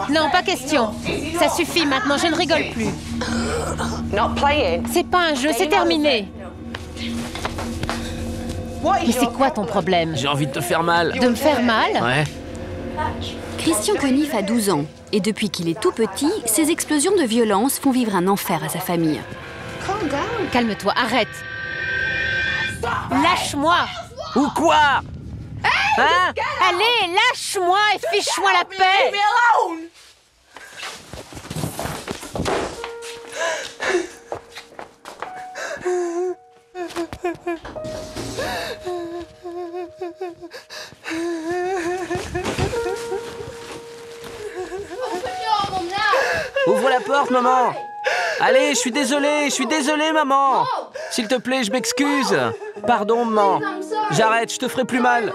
Non, pas question. Ça suffit maintenant, je ne rigole plus. C'est pas un jeu, c'est terminé. Mais c'est quoi ton problème? J'ai envie de te faire mal. De me faire mal? Ouais. Christian Conniff a 12 ans. Et depuis qu'il est tout petit, ses explosions de violence font vivre un enfer à sa famille. Calme-toi, arrête. Lâche-moi. Ou quoi? Hein? Allez, lâche-moi et fiche-moi la paix. Ouvre la porte, maman. Allez, je suis désolé, maman. S'il te plaît, je m'excuse. Pardon, maman. J'arrête, je te ferai plus mal.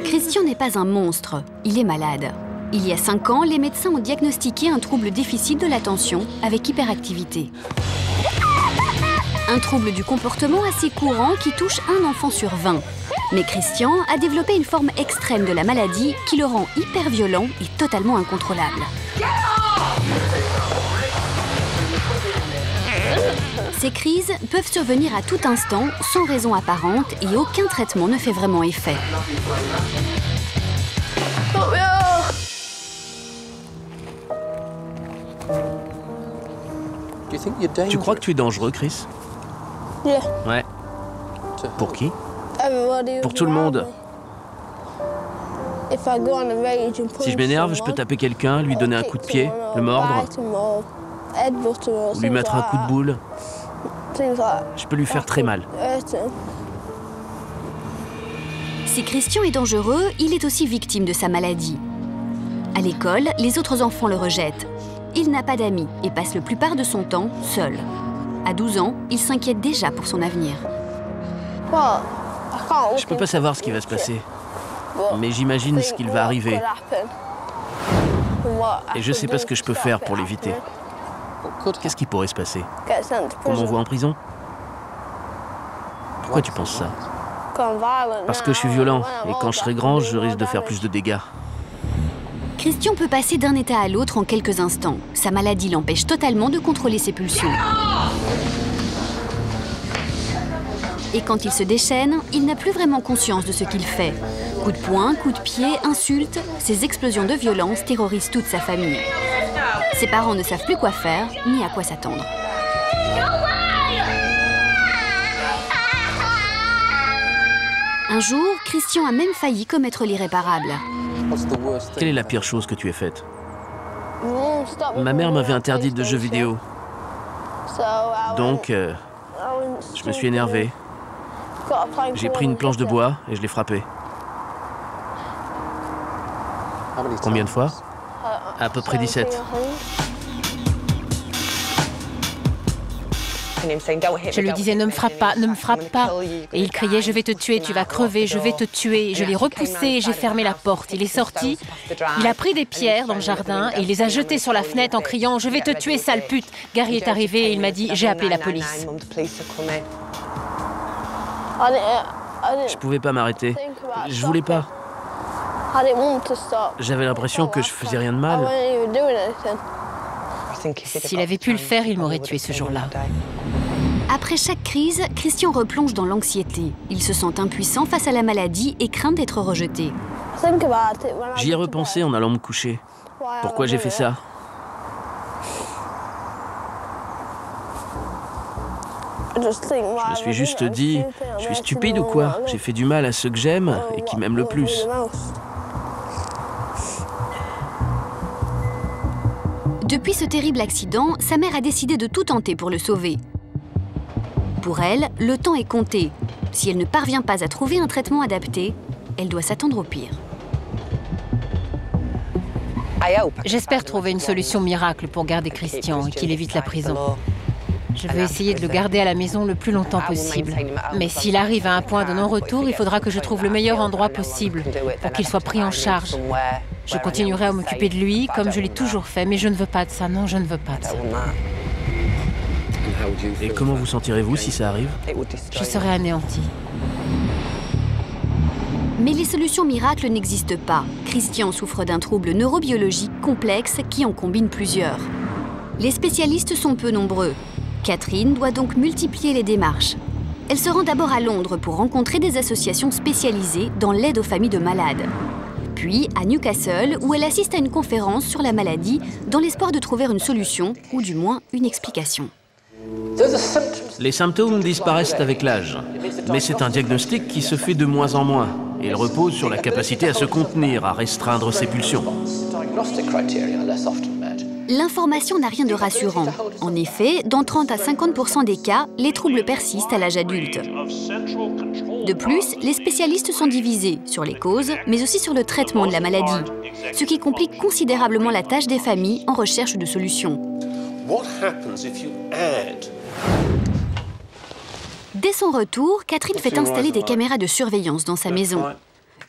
Christian n'est pas un monstre, il est malade. Il y a 5 ans, les médecins ont diagnostiqué un trouble déficit de l'attention avec hyperactivité. Un trouble du comportement assez courant qui touche un enfant sur 20. Mais Christian a développé une forme extrême de la maladie qui le rend hyper violent et totalement incontrôlable. Ces crises peuvent survenir à tout instant, sans raison apparente, et aucun traitement ne fait vraiment effet. Tu crois que tu es dangereux, Chris? Ouais. Pour qui? Pour tout le monde. Si je m'énerve, je peux taper quelqu'un, lui donner un coup de pied, le mordre, ou lui mettre un coup de boule. Je peux lui faire très mal. Si Christian est dangereux, il est aussi victime de sa maladie. À l'école, les autres enfants le rejettent. Il n'a pas d'amis et passe la plupart de son temps seul. À 12 ans, il s'inquiète déjà pour son avenir. Je peux pas savoir ce qui va se passer, mais j'imagine ce qu'il va arriver. Et je sais pas ce que je peux faire pour l'éviter. Qu'est-ce qui pourrait se passer? Qu'on m'envoie en prison? Pourquoi tu penses ça? Parce que je suis violent, et quand je serai grand, je risque de faire plus de dégâts. Christian peut passer d'un état à l'autre en quelques instants. Sa maladie l'empêche totalement de contrôler ses pulsions. Et quand il se déchaîne, il n'a plus vraiment conscience de ce qu'il fait. Coups de poing, coups de pied, insultes, ces explosions de violence terrorisent toute sa famille. Ses parents ne savent plus quoi faire, ni à quoi s'attendre. Un jour, Christian a même failli commettre l'irréparable. Quelle est la pire chose que tu aies faite? Ma mère m'avait interdit de jeux vidéo. Donc, je me suis énervé. J'ai pris une planche de bois et je l'ai frappée. Combien de fois? À peu près 17. Je lui disais ne me frappe pas, ne me frappe pas. Et il criait je vais te tuer, tu vas crever, je vais te tuer. Je l'ai repoussé et j'ai fermé la porte. Il est sorti, il a pris des pierres dans le jardin et il les a jetées sur la fenêtre en criant je vais te tuer sale pute. Gary est arrivé et il m'a dit j'ai appelé la police. Je pouvais pas m'arrêter. Je voulais pas. J'avais l'impression que je faisais rien de mal. S'il avait pu le faire, il m'aurait tué ce jour-là. Après chaque crise, Christian replonge dans l'anxiété. Il se sent impuissant face à la maladie et craint d'être rejeté. J'y ai repensé en allant me coucher. Pourquoi j'ai fait ça? Je me suis juste dit, je suis stupide ou quoi? J'ai fait du mal à ceux que j'aime et qui m'aiment le plus. Depuis ce terrible accident, sa mère a décidé de tout tenter pour le sauver. Pour elle, le temps est compté. Si elle ne parvient pas à trouver un traitement adapté, elle doit s'attendre au pire. J'espère trouver une solution miracle pour garder Christian et qu'il évite la prison. Je veux essayer de le garder à la maison le plus longtemps possible. Mais s'il arrive à un point de non-retour, il faudra que je trouve le meilleur endroit possible pour qu'il soit pris en charge. Je continuerai à m'occuper de lui comme je l'ai toujours fait, mais je ne veux pas de ça. Non, je ne veux pas de ça. Et comment vous sentirez-vous si ça arrive? Je serai anéantie. Mais les solutions miracles n'existent pas. Christian souffre d'un trouble neurobiologique complexe qui en combine plusieurs. Les spécialistes sont peu nombreux. Catherine doit donc multiplier les démarches. Elle se rend d'abord à Londres pour rencontrer des associations spécialisées dans l'aide aux familles de malades. Puis à Newcastle, où elle assiste à une conférence sur la maladie dans l'espoir de trouver une solution, ou du moins une explication. Les symptômes disparaissent avec l'âge, mais c'est un diagnostic qui se fait de moins en moins. Il repose sur la capacité à se contenir, à restreindre ses pulsions. L'information n'a rien de rassurant. En effet, dans 30 à 50% des cas, les troubles persistent à l'âge adulte. De plus, les spécialistes sont divisés sur les causes, mais aussi sur le traitement de la maladie, ce qui complique considérablement la tâche des familles en recherche de solutions. Dès son retour, Catherine fait installer des caméras de surveillance dans sa maison.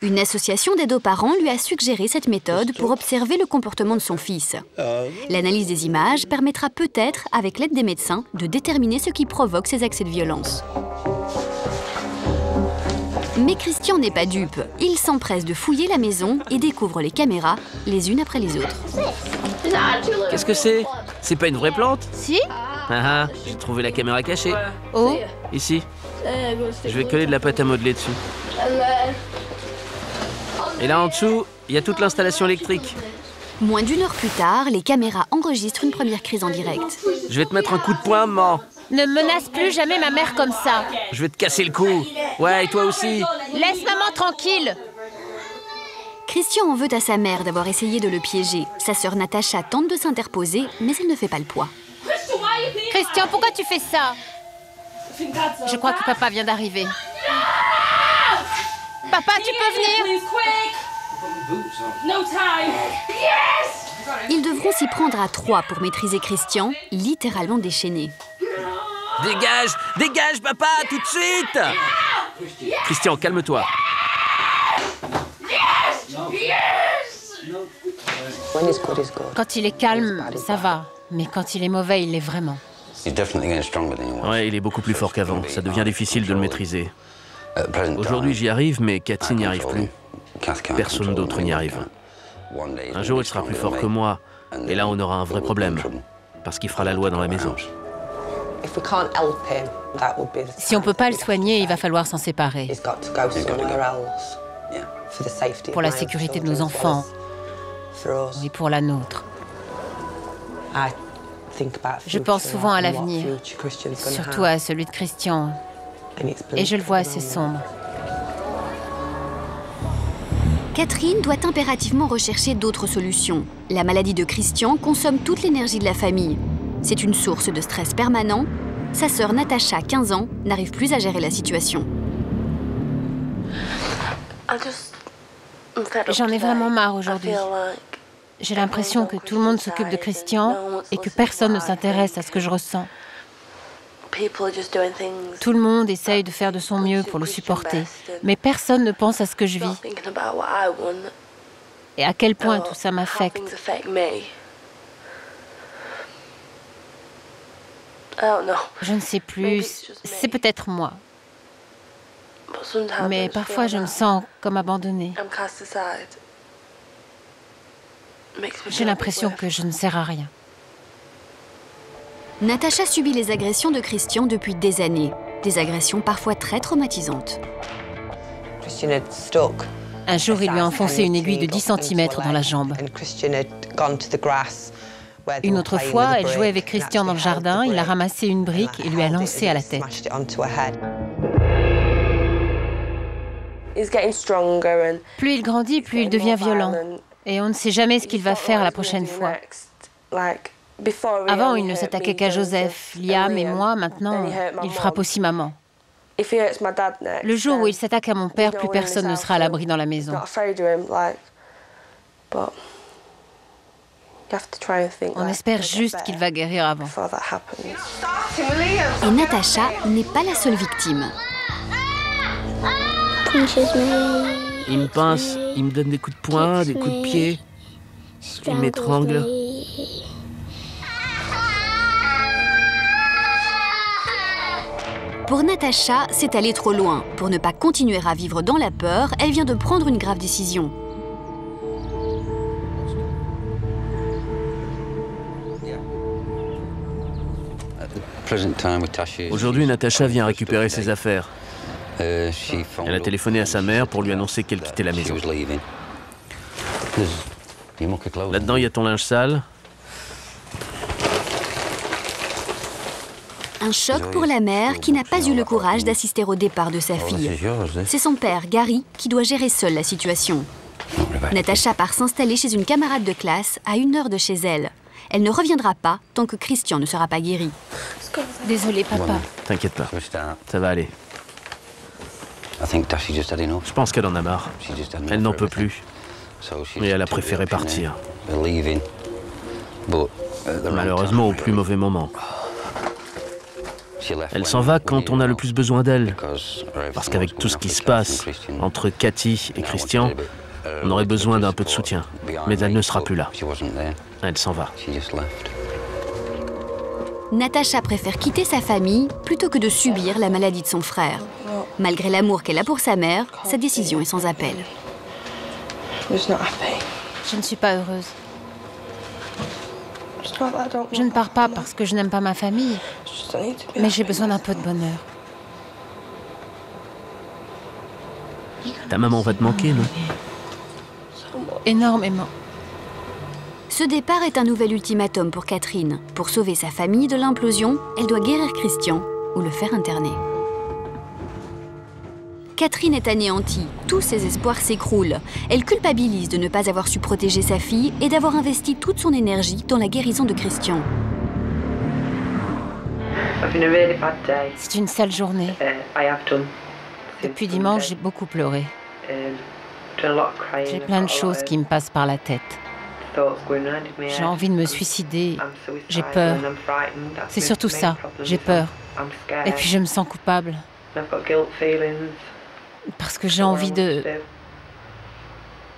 Une association d'aide aux parents lui a suggéré cette méthode pour observer le comportement de son fils. L'analyse des images permettra peut-être, avec l'aide des médecins, de déterminer ce qui provoque ces accès de violence. Mais Christian n'est pas dupe. Il s'empresse de fouiller la maison et découvre les caméras, les unes après les autres. Qu'est-ce que c'est? C'est pas une vraie plante? Si? Ah ah, j'ai trouvé la caméra cachée. Oh, Ici. Je vais coller de la pâte à modeler dessus. Et là en dessous, il y a toute l'installation électrique. Moins d'1 heure plus tard, les caméras enregistrent une première crise en direct. Je vais te mettre un coup de poing, maman. ne menace plus jamais ma mère comme ça. Je vais te casser le cou. Ouais, et toi aussi. Laisse maman tranquille. Christian en veut à sa mère d'avoir essayé de le piéger. Sa sœur Natacha tente de s'interposer, mais elle ne fait pas le poids. Christian, pourquoi tu fais ça? Je crois que papa vient d'arriver. Papa, tu peux venir? Ils devront s'y prendre à 3 pour maîtriser Christian, littéralement déchaîné. Dégage, dégage, papa, tout de suite. Christian, calme-toi. Quand il est calme, ça va. Mais quand il est mauvais, il l'est vraiment. Ouais, il est beaucoup plus fort qu'avant. Ça devient difficile de le maîtriser. Aujourd'hui, j'y arrive, mais Cathy n'y arrive plus. Personne d'autre n'y arrive. Un jour, il sera plus fort que moi. Et là, on aura un vrai problème. Parce qu'il fera la loi dans la maison. Si on ne peut pas le soigner, il va falloir s'en séparer. Pour la sécurité de nos enfants. Et pour la nôtre. Je pense souvent à l'avenir, surtout à celui de Christian. Et je le vois assez sombre. Catherine doit impérativement rechercher d'autres solutions. La maladie de Christian consomme toute l'énergie de la famille. C'est une source de stress permanent. Sa sœur Natacha, 15 ans, n'arrive plus à gérer la situation. J'en ai vraiment marre aujourd'hui. J'ai l'impression que tout le monde s'occupe de Christian et que personne ne s'intéresse à ce que je ressens. Tout le monde essaye de faire de son mieux pour le supporter, mais personne ne pense à ce que je vis et à quel point tout ça m'affecte. Je ne sais plus, c'est peut-être moi. Mais parfois je me sens comme abandonnée. J'ai l'impression que je ne sers à rien. Natacha subit les agressions de Christian depuis des années. Des agressions parfois très traumatisantes. Un jour, il lui a enfoncé une aiguille de 10 cm dans la jambe. Une autre fois, elle jouait avec Christian dans le jardin, il a ramassé une brique et lui a lancé à la tête. Plus il grandit, plus il devient violent. Et on ne sait jamais ce qu'il va faire la prochaine fois. Avant, il ne s'attaquait qu'à Joseph, Liam et moi. Maintenant, il frappe aussi maman. Le jour où il s'attaque à mon père, plus personne ne sera à l'abri dans la maison. On espère juste qu'il va guérir avant. Et Natacha n'est pas la seule victime. Il me pince, il me donne des coups de poing, des coups de pied. Il m'étrangle. Pour Natacha, c'est aller trop loin. Pour ne pas continuer à vivre dans la peur, elle vient de prendre une grave décision. Aujourd'hui, Natacha vient récupérer ses affaires. Elle a téléphoné à sa mère pour lui annoncer qu'elle quittait la maison. Là-dedans, il y a ton linge sale. Un choc pour la mère qui n'a pas eu le courage d'assister au départ de sa fille. C'est son père, Gary, qui doit gérer seul la situation. Natacha part s'installer chez une camarade de classe à 1 heure de chez elle. Elle ne reviendra pas tant que Christian ne sera pas guéri. Désolée, papa. T'inquiète pas, ça va aller. Je pense qu'elle en a marre. Elle n'en peut plus. Et elle a préféré partir. Malheureusement, au plus mauvais moment. Elle s'en va quand on a le plus besoin d'elle. Parce qu'avec tout ce qui se passe entre Cathy et Christian, on aurait besoin d'un peu de soutien. Mais elle ne sera plus là. Elle s'en va. Natacha préfère quitter sa famille plutôt que de subir la maladie de son frère. Malgré l'amour qu'elle a pour sa mère, sa décision est sans appel. Je ne suis pas heureuse. Je ne pars pas parce que je n'aime pas ma famille, mais j'ai besoin d'un peu de bonheur. Ta maman va te manquer, non? Énormément. Ce départ est un nouvel ultimatum pour Catherine. Pour sauver sa famille de l'implosion, elle doit guérir Christian ou le faire interner. Catherine est anéantie. Tous ses espoirs s'écroulent. Elle culpabilise de ne pas avoir su protéger sa fille et d'avoir investi toute son énergie dans la guérison de Christian. C'est une sale journée. Depuis dimanche, j'ai beaucoup pleuré. J'ai plein de choses qui me passent par la tête. J'ai envie de me suicider. J'ai peur. C'est surtout ça. J'ai peur. Et puis je me sens coupable. Parce que j'ai envie de...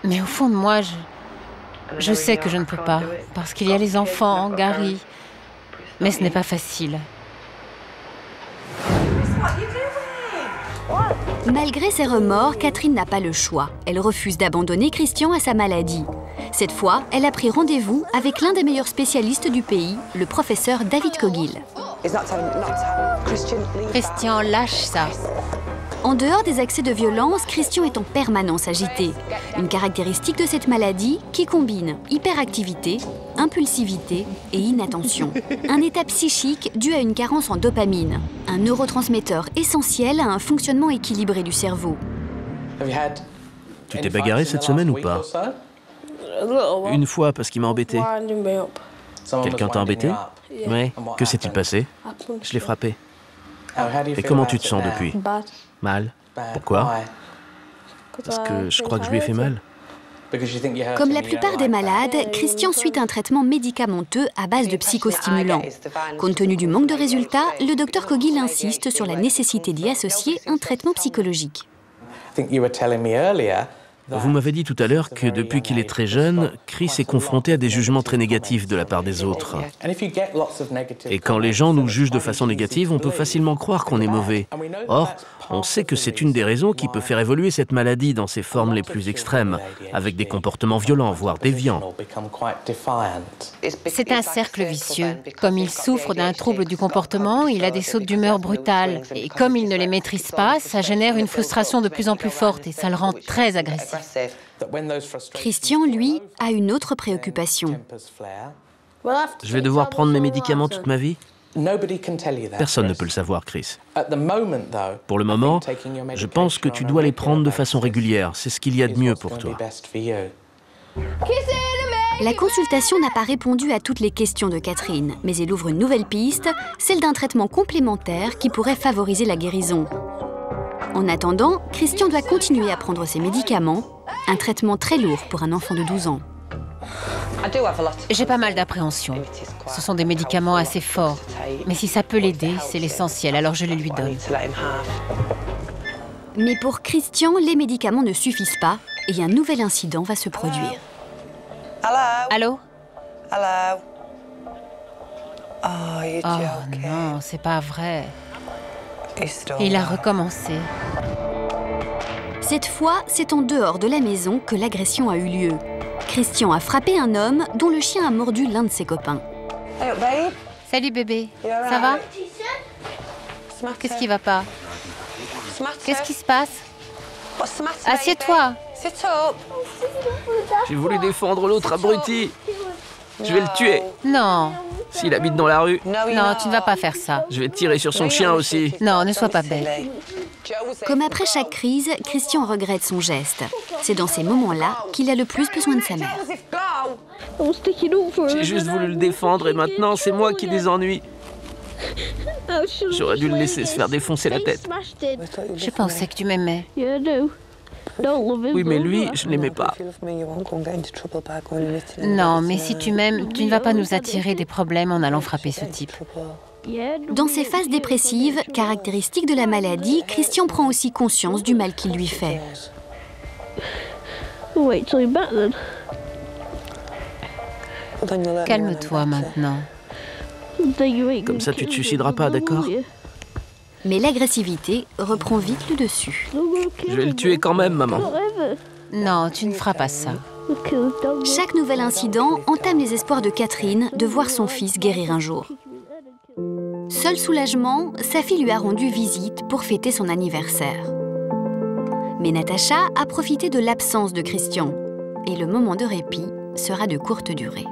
Mais au fond de moi, je sais que je ne peux pas. Parce qu'il y a les enfants, Gary. Mais ce n'est pas facile. Malgré ses remords, Catherine n'a pas le choix. Elle refuse d'abandonner Christian à sa maladie. Cette fois, elle a pris rendez-vous avec l'un des meilleurs spécialistes du pays, le professeur David Cogill. Christian, lâche ça. En dehors des accès de violence, Christian est en permanence agité. Une caractéristique de cette maladie qui combine hyperactivité, impulsivité et inattention. Un état psychique dû à une carence en dopamine, un neurotransmetteur essentiel à un fonctionnement équilibré du cerveau. Tu t'es bagarré cette semaine ou pas? Une fois, parce qu'il m'a embêté. Quelqu'un t'a embêté? Ouais. Que s'est-il passé? Je l'ai frappé. Et comment tu te sens depuis? Mal. Pourquoi? Parce que je crois que je lui ai fait mal. Comme la plupart des malades, Christian suit un traitement médicamenteux à base de psychostimulants. Compte tenu du manque de résultats, le docteur Cogill insiste sur la nécessité d'y associer un traitement psychologique. Vous m'avez dit tout à l'heure que depuis qu'il est très jeune, Chris est confronté à des jugements très négatifs de la part des autres. Et quand les gens nous jugent de façon négative, on peut facilement croire qu'on est mauvais. Or, on sait que c'est une des raisons qui peut faire évoluer cette maladie dans ses formes les plus extrêmes, avec des comportements violents, voire déviants. C'est un cercle vicieux. Comme il souffre d'un trouble du comportement, il a des sautes d'humeur brutales. Et comme il ne les maîtrise pas, ça génère une frustration de plus en plus forte et ça le rend très agressif. Christian, lui, a une autre préoccupation. Je vais devoir prendre mes médicaments toute ma vie? Personne ne peut le savoir, Chris. Pour le moment, je pense que tu dois les prendre de façon régulière. C'est ce qu'il y a de mieux pour toi. La consultation n'a pas répondu à toutes les questions de Catherine, mais elle ouvre une nouvelle piste, celle d'un traitement complémentaire qui pourrait favoriser la guérison. En attendant, Christian doit continuer à prendre ses médicaments, un traitement très lourd pour un enfant de 12 ans. J'ai pas mal d'appréhension. Ce sont des médicaments assez forts. Mais si ça peut l'aider, c'est l'essentiel, alors je les lui donne. Mais pour Christian, les médicaments ne suffisent pas et un nouvel incident va se produire. Allô? Oh non, c'est pas vrai. Et il a recommencé. Cette fois, c'est en dehors de la maison que l'agression a eu lieu. Christian a frappé un homme dont le chien a mordu l'un de ses copains. Salut bébé, ça va? Qu'est-ce qui va pas? Qu'est-ce qui se passe? Assieds-toi. J'ai voulu défendre l'autre abruti. Je vais le tuer. Non, S'il habite dans la rue, non, tu ne vas pas faire ça. je vais tirer sur son chien aussi. Non, ne sois pas bête. Comme après chaque crise, Christian regrette son geste. C'est dans ces moments-là qu'il a le plus besoin de sa mère. J'ai juste voulu le défendre et maintenant c'est moi qui les ennuie. J'aurais dû le laisser se faire défoncer la tête. Je pensais que tu m'aimais. Oui, mais lui, je ne l'aimais pas. Non, mais si tu m'aimes, tu ne vas pas nous attirer des problèmes en allant frapper ce type. Dans ces phases dépressives, caractéristiques de la maladie, Christian prend aussi conscience du mal qu'il lui fait. Calme-toi maintenant. Comme ça, tu te suicideras pas, d'accord? Mais l'agressivité reprend vite le dessus. Je vais le tuer quand même, maman. Non, tu ne feras pas ça. Chaque nouvel incident entame les espoirs de Catherine de voir son fils guérir un jour. Seul soulagement, sa fille lui a rendu visite pour fêter son anniversaire. Mais Natacha a profité de l'absence de Christian. Et le moment de répit sera de courte durée.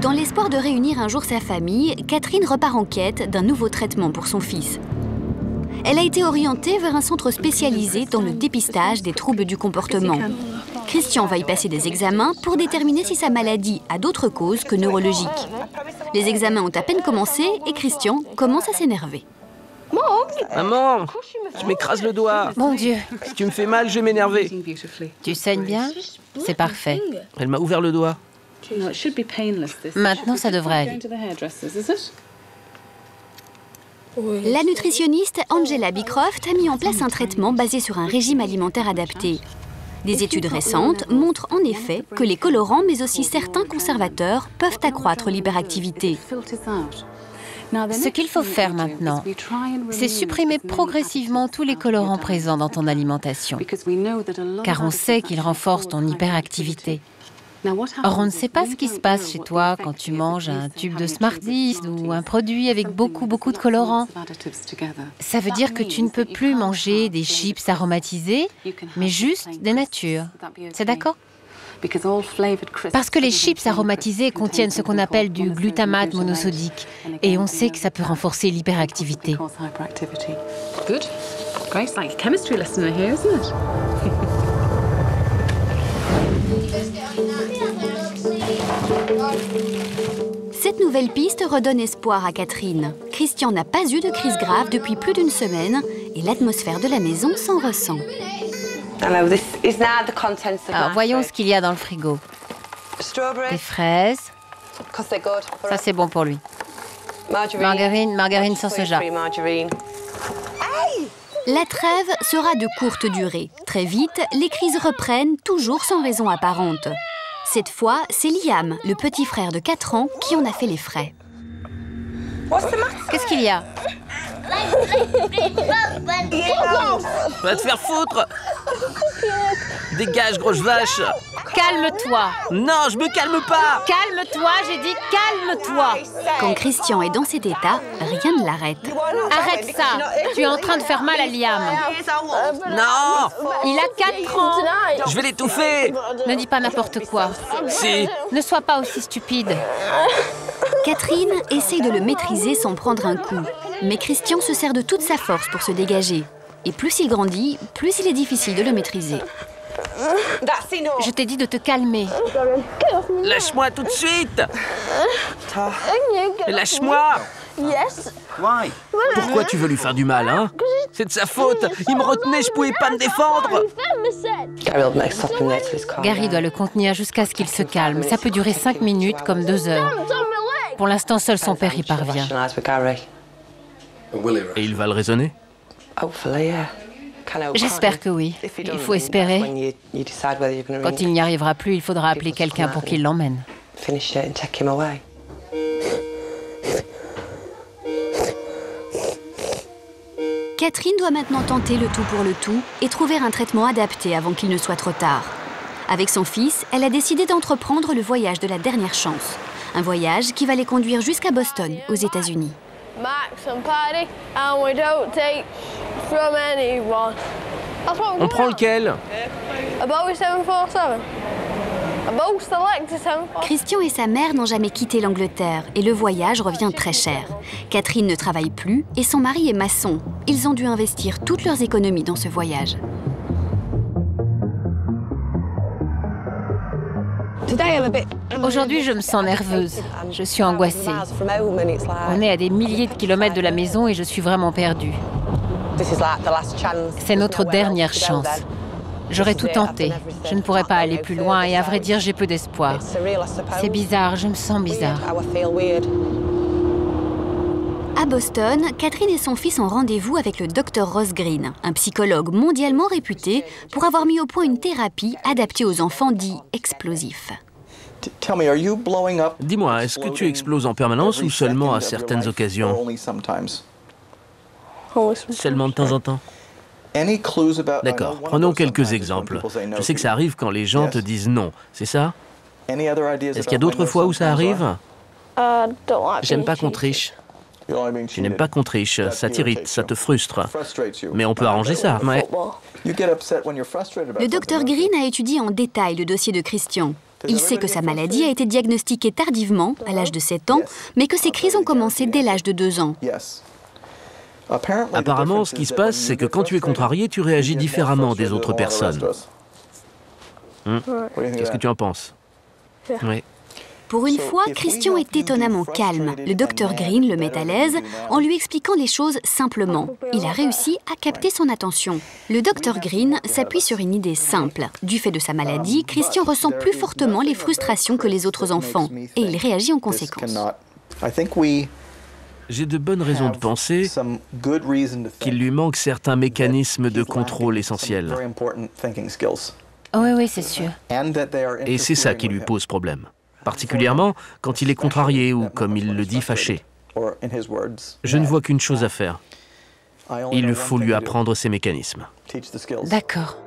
Dans l'espoir de réunir un jour sa famille, Catherine repart en quête d'un nouveau traitement pour son fils. Elle a été orientée vers un centre spécialisé dans le dépistage des troubles du comportement. Christian va y passer des examens pour déterminer si sa maladie a d'autres causes que neurologiques. Les examens ont à peine commencé et Christian commence à s'énerver. Maman, je m'écrase le doigt. Mon Dieu, Si tu me fais mal, je vais m'énerver. tu saignes bien? C'est parfait. Elle m'a ouvert le doigt. Maintenant, ça devrait aller. La nutritionniste Angela Beecroft a mis en place un traitement basé sur un régime alimentaire adapté. Des études récentes montrent en effet que les colorants, mais aussi certains conservateurs, peuvent accroître l'hyperactivité. Ce qu'il faut faire maintenant, c'est supprimer progressivement tous les colorants présents dans ton alimentation, car on sait qu'ils renforcent ton hyperactivité. Or, on ne sait pas ce qui se passe chez toi quand tu manges un tube de Smarties ou un produit avec beaucoup de colorants. Ça veut dire que tu ne peux plus manger des chips aromatisés, mais juste des natures. C'est d'accord? Parce que les chips aromatisés contiennent ce qu'on appelle du glutamate monosodique. Et on sait que ça peut renforcer l'hyperactivité. Good. Grace, like a chemistry lesson here, isn't it? Cette nouvelle piste redonne espoir à Catherine. Christian n'a pas eu de crise grave depuis plus d'une semaine et l'atmosphère de la maison s'en ressent. Alors, voyons ce qu'il y a dans le frigo. Des fraises. Ça, c'est bon pour lui. Margarine sans soja. La trêve sera de courte durée. Très vite, les crises reprennent, toujours sans raison apparente. Cette fois, c'est Liam, le petit frère de 4 ans, qui en a fait les frais. Qu'est-ce qu'il y a? Va te faire foutre! Dégage, grosse vache! Calme-toi! Non, je me calme pas! Calme-toi, j'ai dit calme-toi! Quand Christian est dans cet état, rien ne l'arrête. Arrête ça! Tu es en train de faire mal à Liam. Non! Il a 4 ans! Je vais l'étouffer! Ne dis pas n'importe quoi. Si! Ne sois pas aussi stupide. Catherine essaye de le maîtriser sans prendre un coup. Mais Christian se sert de toute sa force pour se dégager. Et plus il grandit, plus il est difficile de le maîtriser. Je t'ai dit de te calmer. Lâche-moi tout de suite! Lâche-moi! Pourquoi tu veux lui faire du mal, hein? C'est de sa faute! Il me retenait, je pouvais pas me défendre! Gary doit le contenir jusqu'à ce qu'il se calme. Ça peut durer 5 minutes comme 2 heures. Pour l'instant, seul son père y parvient. Et il va le raisonner? J'espère que oui. Il faut espérer. Quand il n'y arrivera plus, il faudra appeler quelqu'un pour qu'il l'emmène. Catherine doit maintenant tenter le tout pour le tout et trouver un traitement adapté avant qu'il ne soit trop tard. Avec son fils, elle a décidé d'entreprendre le voyage de la dernière chance. Un voyage qui va les conduire jusqu'à Boston, aux États-Unis. On prend lequel? Christian et sa mère n'ont jamais quitté l'Angleterre et le voyage revient très cher. Catherine ne travaille plus et son mari est maçon. Ils ont dû investir toutes leurs économies dans ce voyage. Aujourd'hui, je me sens nerveuse. Je suis angoissée. On est à des milliers de kilomètres de la maison et je suis vraiment perdue. C'est notre dernière chance. J'aurais tout tenté. Je ne pourrais pas aller plus loin et à vrai dire, j'ai peu d'espoir. C'est bizarre, je me sens bizarre. À Boston, Catherine et son fils ont rendez-vous avec le Dr Ross Green, un psychologue mondialement réputé pour avoir mis au point une thérapie adaptée aux enfants dits explosifs. Dis-moi, est-ce que tu exploses en permanence ou seulement à certaines occasions? Seulement de temps en temps? D'accord, prenons quelques exemples. Je sais que ça arrive quand les gens te disent non, c'est ça? Est-ce qu'il y a d'autres fois où ça arrive? J'aime pas qu'on triche. Tu n'aimes pas qu'on triche, ça t'irrite, ça te frustre. Mais on peut arranger ça, ouais. Le Dr Green a étudié en détail le dossier de Christian. Il sait que sa maladie a été diagnostiquée tardivement, à l'âge de 7 ans, mais que ses crises ont commencé dès l'âge de 2 ans. Apparemment, ce qui se passe, c'est que quand tu es contrarié, tu réagis différemment des autres personnes. Qu'est-ce que tu en penses? Oui. Pour une fois, Christian est étonnamment calme. Le Dr Green le met à l'aise en lui expliquant les choses simplement. Il a réussi à capter son attention. Le Dr Green s'appuie sur une idée simple. Du fait de sa maladie, Christian ressent plus fortement les frustrations que les autres enfants et il réagit en conséquence. J'ai de bonnes raisons de penser qu'il lui manque certains mécanismes de contrôle essentiels. Oui, c'est sûr. Et c'est ça qui lui pose problème. Particulièrement quand il est contrarié ou, comme il le dit, fâché. Je ne vois qu'une chose à faire. Il faut lui apprendre ces mécanismes. D'accord.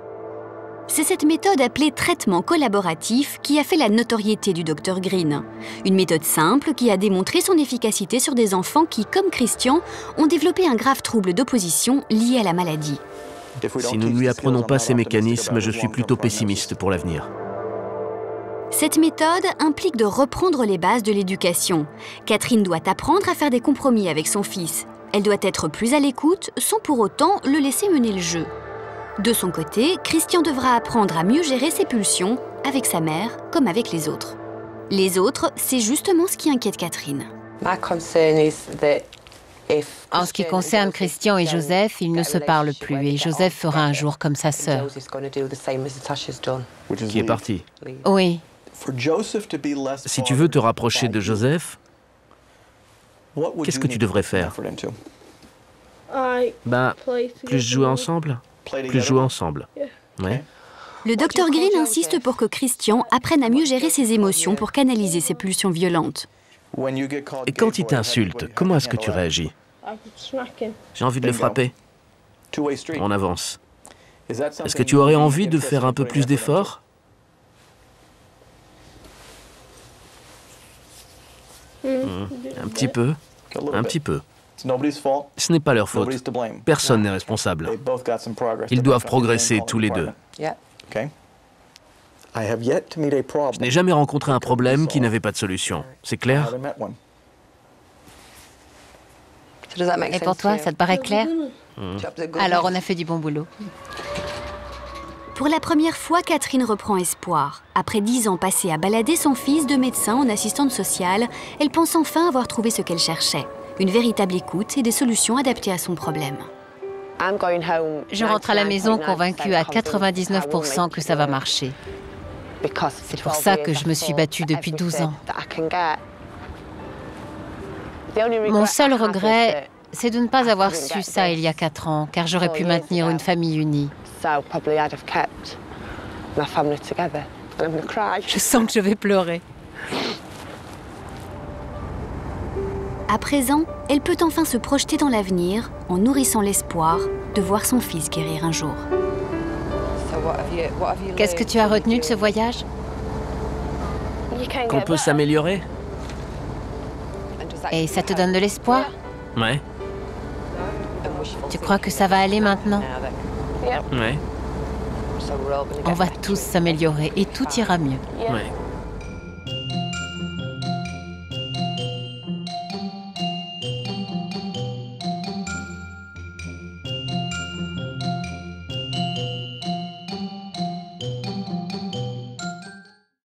C'est cette méthode appelée traitement collaboratif qui a fait la notoriété du Dr Green. Une méthode simple qui a démontré son efficacité sur des enfants qui, comme Christian, ont développé un grave trouble d'opposition lié à la maladie. Si nous ne lui apprenons pas ces mécanismes, je suis plutôt pessimiste pour l'avenir. Cette méthode implique de reprendre les bases de l'éducation. Catherine doit apprendre à faire des compromis avec son fils. Elle doit être plus à l'écoute sans pour autant le laisser mener le jeu. De son côté, Christian devra apprendre à mieux gérer ses pulsions avec sa mère comme avec les autres. Les autres, c'est justement ce qui inquiète Catherine. En ce qui concerne Christian et Joseph, ils ne se parlent plus et Joseph fera un jour comme sa sœur. Qui est parti. Oui. Si tu veux te rapprocher de Joseph, qu'est-ce que tu devrais faire? Plus jouer ensemble? Plus jouer ensemble. Ouais. Le Dr Green insiste pour que Christian apprenne à mieux gérer ses émotions pour canaliser ses pulsions violentes. Et quand il t'insulte, comment est-ce que tu réagis? J'ai envie de le frapper. On avance. Est-ce que tu aurais envie de faire un peu plus d'efforts? Un petit peu. Un petit peu. Ce n'est pas leur faute. Personne n'est responsable. Ils doivent progresser tous les deux. Je n'ai jamais rencontré un problème qui n'avait pas de solution. C'est clair? Et pour toi, ça te paraît clair? Alors, on a fait du bon boulot. Pour la première fois, Catherine reprend espoir. Après 10 ans passés à balader son fils de médecin en assistante sociale, elle pense enfin avoir trouvé ce qu'elle cherchait. Une véritable écoute et des solutions adaptées à son problème. Je rentre à la maison convaincue à 99% que ça va marcher. C'est pour ça que je me suis battue depuis 12 ans. Mon seul regret, c'est de ne pas avoir su ça il y a 4 ans, car j'aurais pu maintenir une famille unie. Je sens que je vais pleurer. À présent, elle peut enfin se projeter dans l'avenir en nourrissant l'espoir de voir son fils guérir un jour. Qu'est-ce que tu as retenu de ce voyage? Qu'on peut s'améliorer. Et ça te donne de l'espoir? Ouais. Tu crois que ça va aller maintenant? Ouais. On va tous s'améliorer et tout ira mieux. Ouais.